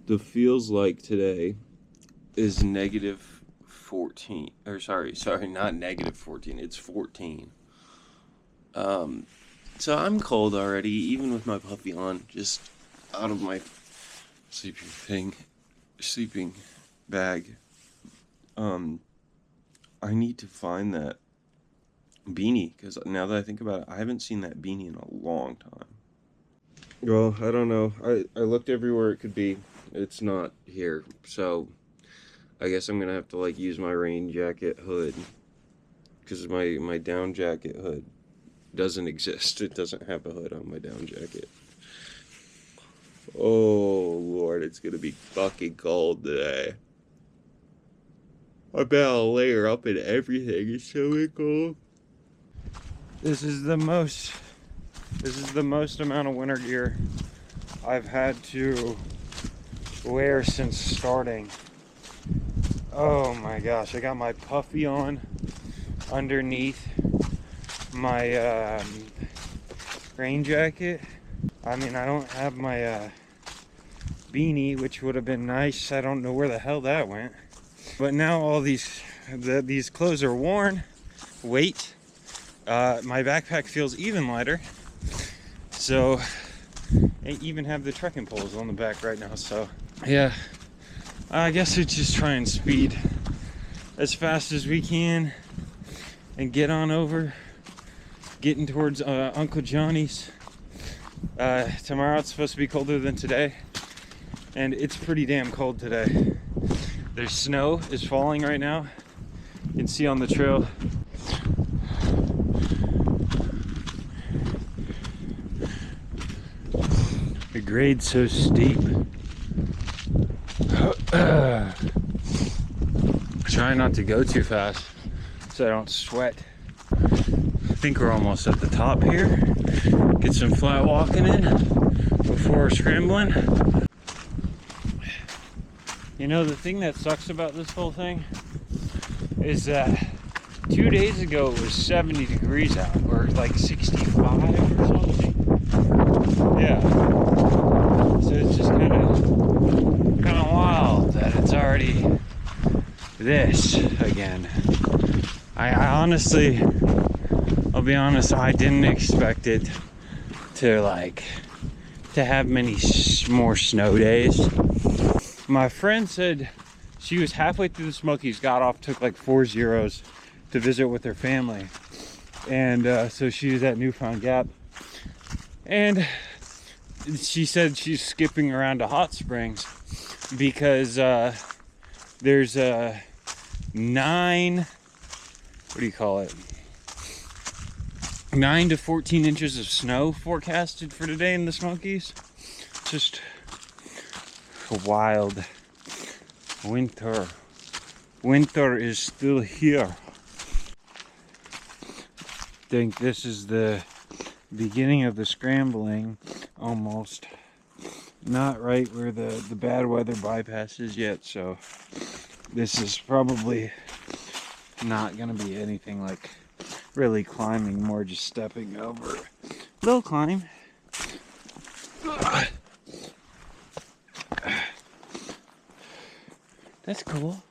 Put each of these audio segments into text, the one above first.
The feels like today is negative 14. Or sorry, not negative 14. It's 14. So I'm cold already, even with my puffy on, just out of my sleeping bag. I need to find that beanie, because now that I think about it, I haven't seen that beanie in a long time. Well, I don't know. I looked everywhere it could be. It's not here, so I guess I'm gonna have to like use my rain jacket hood, because my down jacket hood doesn't exist. It doesn't have a hood on my down jacket. Oh Lord, it's gonna be fucking cold today. I bet I'll layer up in everything. It's so cold. This is the most amount of winter gear I've had to wear since starting. Oh my gosh, I got my puffy on underneath my rain jacket. I mean, I don't have my beanie, which would have been nice. I don't know where the hell that went. But now all these clothes are worn. Weight. My backpack feels even lighter. So I even have the trekking poles on the back right now. So yeah, I guess it's just try and speed as fast as we can and get on over, getting towards Uncle Johnny's. Tomorrow it's supposed to be colder than today, and it's pretty damn cold today. There's snow is falling right now. You can see on the trail. The grade's so steep. Try not to go too fast so I don't sweat. I think we're almost at the top here. Get some flat walking in before scrambling. You know, the thing that sucks about this whole thing is that 2 days ago it was 70 degrees out, or like 65 or something. Yeah. So it's just kind of wild that it's already this again. I honestly, I'll be honest, I didn't expect it to have many more snow days. My friend said she was halfway through the Smokies, got off, took like 4 zeros to visit with her family. And so she was at Newfound Gap. And she said she's skipping around to Hot Springs because there's a 9 to 14 inches of snow forecasted for today in the Smokies. Just wild. Winter is still here. I think this is the beginning of the scrambling, almost. Not right where the bad weather bypass is yet, so this is probably not gonna be anything like really climbing, more just stepping over. Little climb. That's cool.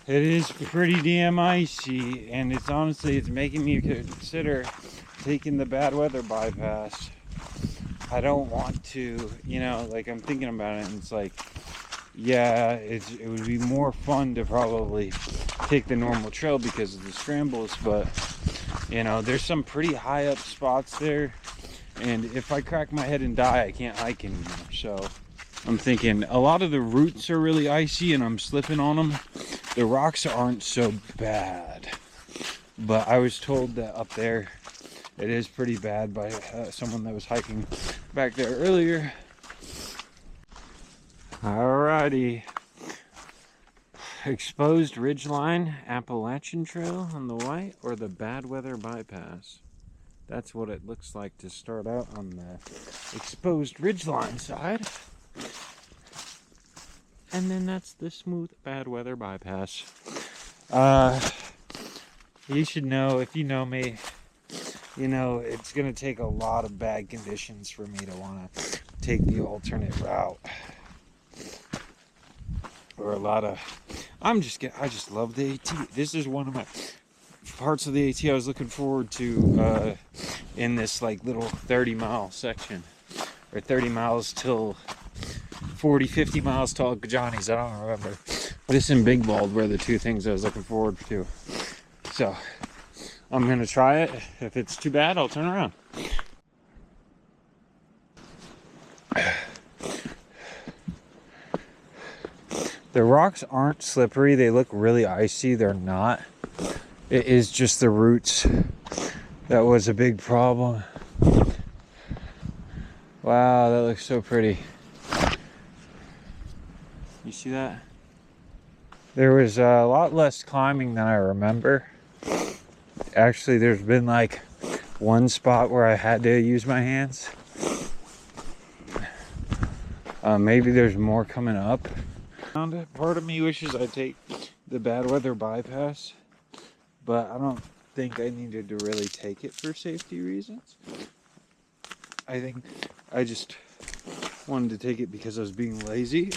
It is pretty damn icy, and it's making me consider taking the bad weather bypass. I don't want to, I'm thinking about it, and it's like, yeah, it would be more fun to probably take the normal trail because of the scrambles, but there's some pretty high up spots there, and if I crack my head and die, I can't hike anymore. So I'm thinking a lot of the roots are really icy and I'm slipping on them. The rocks aren't so bad, but I was told that up there it is pretty bad by someone that was hiking back there earlier. Alrighty. Exposed Ridgeline Appalachian Trail on the white, or the bad weather bypass. That's what it looks like to start out on the exposed ridgeline side. And then that's the smooth bad weather bypass. You should know, if you know me, you know, it's gonna take a lot of bad conditions for me to want to take the alternate route, or a lot of. I just love the AT. This is one of my parts of the AT I was looking forward to in this like little 30-mile section, or 30 miles till 40, 50 miles to Johnny's. I don't remember. This and Big Bald were the two things I was looking forward to. So I'm gonna try it. If it's too bad, I'll turn around. The rocks aren't slippery. They look really icy. They're not. It is just the roots that was a big problem. Wow, that looks so pretty. You see that? There was a lot less climbing than I remember. Actually, there's been like one spot where I had to use my hands. Maybe there's more coming up. Part of me wishes I'd take the bad weather bypass, but I don't think I needed to really take it for safety reasons. I think I just wanted to take it because I was being lazy.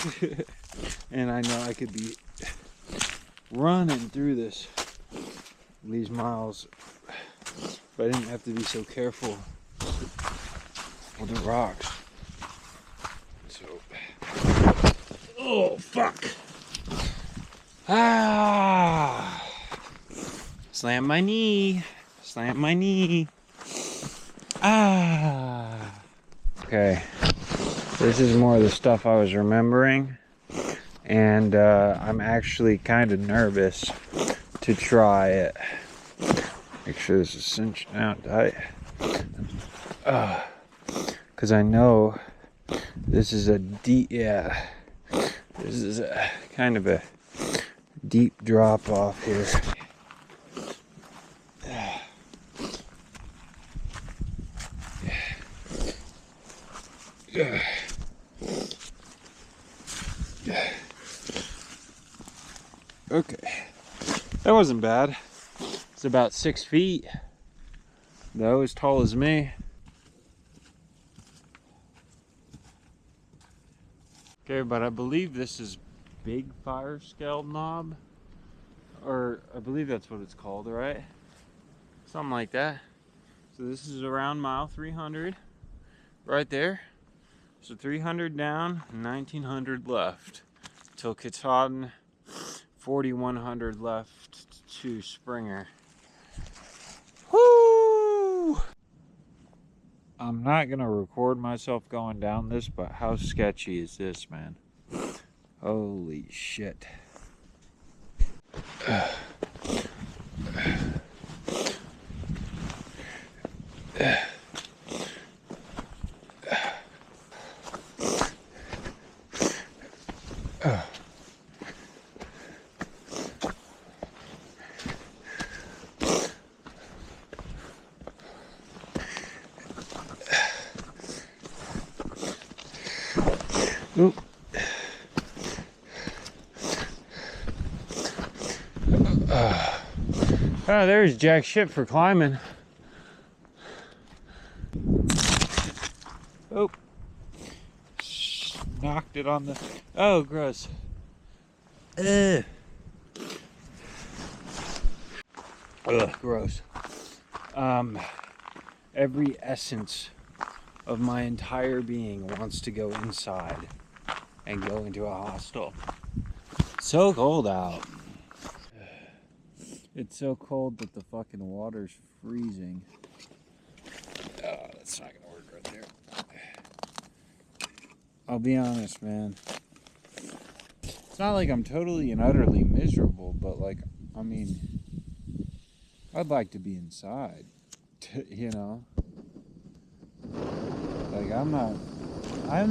And I know I could be running through these miles, but I didn't have to be so careful with the rocks. So, oh fuck! Ah! Slam my knee. Slam my knee. Ah! Okay, this is more of the stuff I was remembering, and I'm actually kind of nervous to try it. Make sure this is cinched down tight. Because I know this is a deep, yeah, this is a kind of a deep drop off here. Okay, that wasn't bad. It's about 6 feet, though, as tall as me. Okay, but I believe this is Big Fire Scaled Knob, or I believe that's what it's called, right? Something like that. So this is around mile 300, right there. So 300 down, 1900 left till Katahdin, 4100 left to Springer. Woo! I'm not gonna record myself going down this, but how sketchy is this, man? Holy shit. Oop. Oh, there's jack shit for climbing. Oh, knocked it on the. Oh, gross. Ugh, gross. Every essence of my entire being wants to go inside and go into a hostel. So cold out. It's so cold that the fucking water's freezing. Oh, that's not gonna work right there. I'll be honest, man. It's not like I'm totally and utterly miserable, but like, I mean, I'd like to be inside, you know? Like, I'm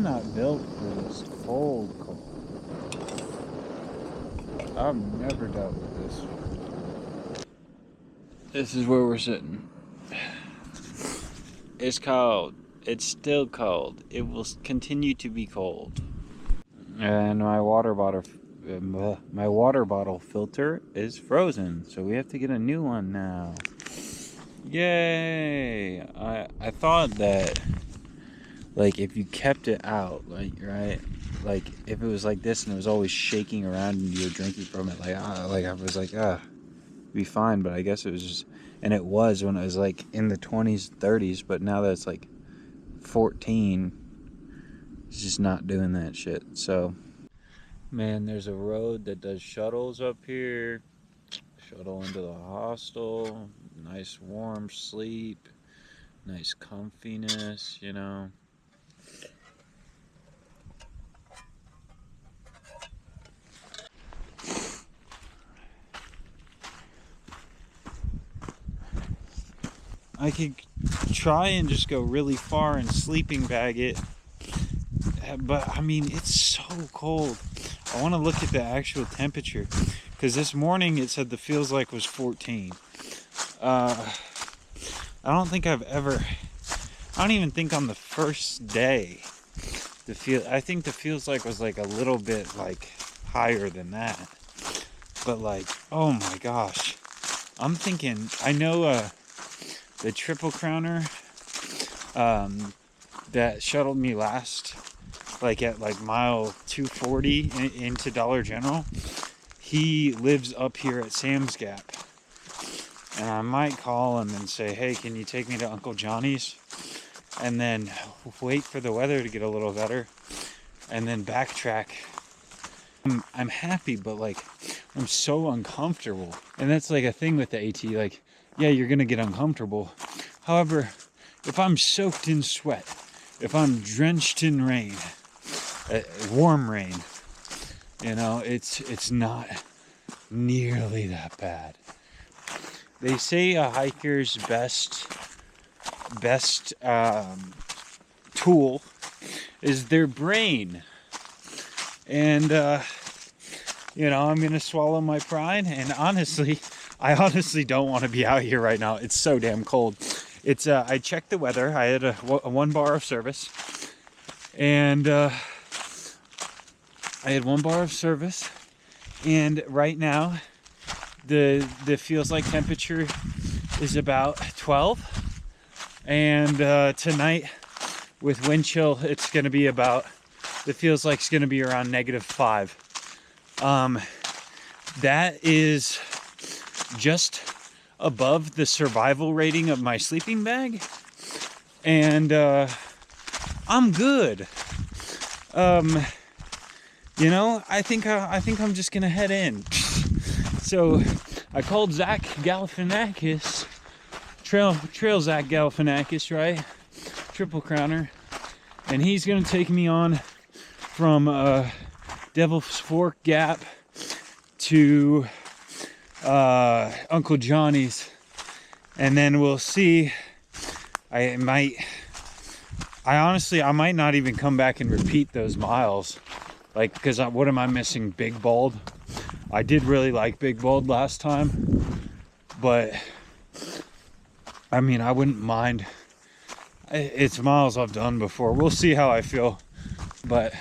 not built for this cold. I've never dealt with this. This is where we're sitting. It's cold. It's still cold. It will continue to be cold. And my water bottle filter is frozen, so we have to get a new one now. Yay! I thought that, like, if you kept it out, like, right, like if it was like this and it was always shaking around and you were drinking from it, like I was like, it'd be fine. But I guess it was just, and it was when it was like in the 20s, 30s. But now that it's like 14, it's just not doing that shit. So, man, there's a road that does shuttles up here. Shuttle into the hostel. Nice warm sleep. Nice comfiness, you know. I could try and just go really far and sleeping bag it, but I mean, it's so cold. I want to look at the actual temperature, because this morning it said the feels like was 14. I don't think I've ever, I don't even think on the first day, I think the feels like was like a little bit like higher than that. But like, oh my gosh. I'm thinking, I know the triple crowner that shuttled me last, like at like mile 240 into Dollar General, he lives up here at Sam's Gap. And I might call him and say, hey, can you take me to Uncle Johnny's? And then wait for the weather to get a little better and then backtrack. I'm happy, but like, I'm so uncomfortable. And that's like a thing with the AT, like, yeah, you're gonna get uncomfortable. However, if I'm soaked in sweat, if I'm drenched in rain, warm rain, you know, it's not nearly that bad. They say a hiker's best tool is their brain. And you know, I'm gonna swallow my pride, and honestly, I honestly don't want to be out here right now. It's so damn cold. It's I checked the weather. I had a 1 bar of service, and I had 1 bar of service, and right now the feels like temperature is about 12, and tonight with wind chill it's gonna be about, it feels like it's gonna be around -5. That is just above the survival rating of my sleeping bag, and I'm good. You know, I think I'm just gonna head in. So I called Zach Galifianakis, Trail Zach Galifianakis, right? Triple crowner, and he's gonna take me on from Devil's Fork Gap to Uncle Johnny's, and then we'll see. I might not even come back and repeat those miles, like, because what am I missing? Big Bald. I did really like Big Bald last time, but I mean, I wouldn't mind. It's miles I've done before. We'll see how I feel, but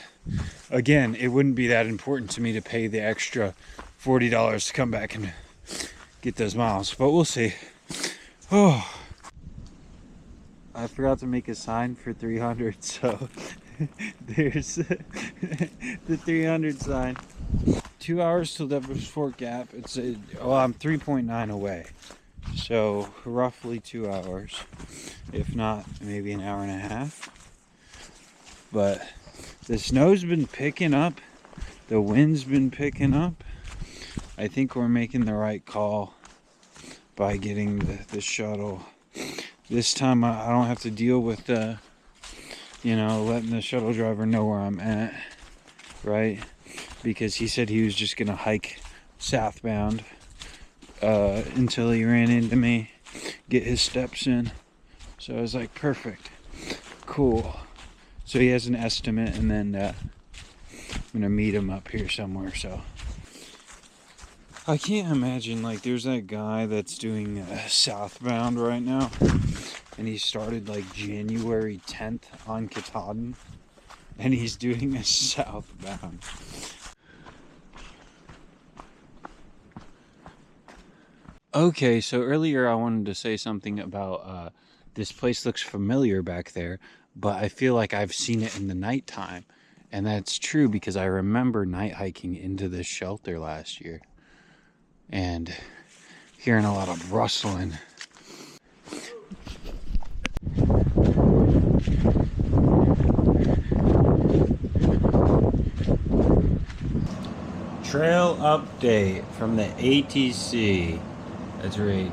again, it wouldn't be that important to me to pay the extra $40 to come back and get those miles, but we'll see. Oh, I forgot to make a sign for 300, so there's the 300 sign. 2 hours till Devil's Fork Gap. I'm 3.9 away, so roughly 2 hours, if not maybe an hour and a half. But the snow's been picking up, the wind's been picking up. I think we're making the right call by getting the shuttle. This time I don't have to deal with you know, letting the shuttle driver know where I'm at, right? Because he said he was just gonna hike southbound until he ran into me, get his steps in. So I was like, perfect, cool. So he has an estimate, and then I'm gonna meet him up here somewhere. So I can't imagine, like, there's that guy that's doing southbound right now, and he started like January 10th on Katahdin, and he's doing a southbound. Okay, so earlier I wanted to say something about this place looks familiar back there, but I feel like I've seen it in the nighttime. And that's true because I remember night hiking into this shelter last year and hearing a lot of rustling. Trail update from the ATC. Let's read.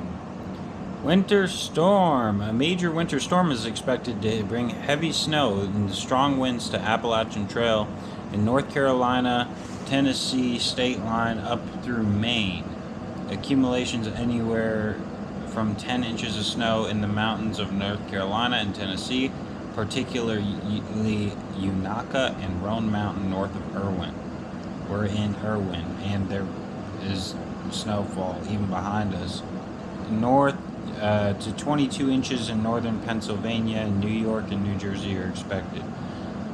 Winter storm. A major winter storm is expected to bring heavy snow and strong winds to Appalachian Trail in North Carolina, Tennessee state line up through Maine. Accumulations anywhere from 10 inches of snow in the mountains of North Carolina and Tennessee, particularly Unaka and Roan Mountain north of Irwin. We're in Irwin, and there is snowfall even behind us. North to 22 inches in northern Pennsylvania, and New York and New Jersey are expected.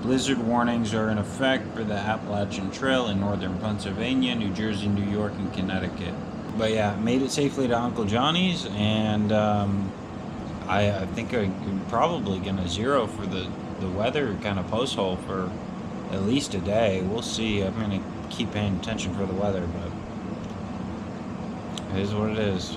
Blizzard warnings are in effect for the Appalachian Trail in northern Pennsylvania, New Jersey, New York, and Connecticut. But yeah, made it safely to Uncle Johnny's, and I think I'm probably gonna zero for the weather kind of post hole for at least a day. We'll see. I'm gonna keep paying attention for the weather, but it is what it is.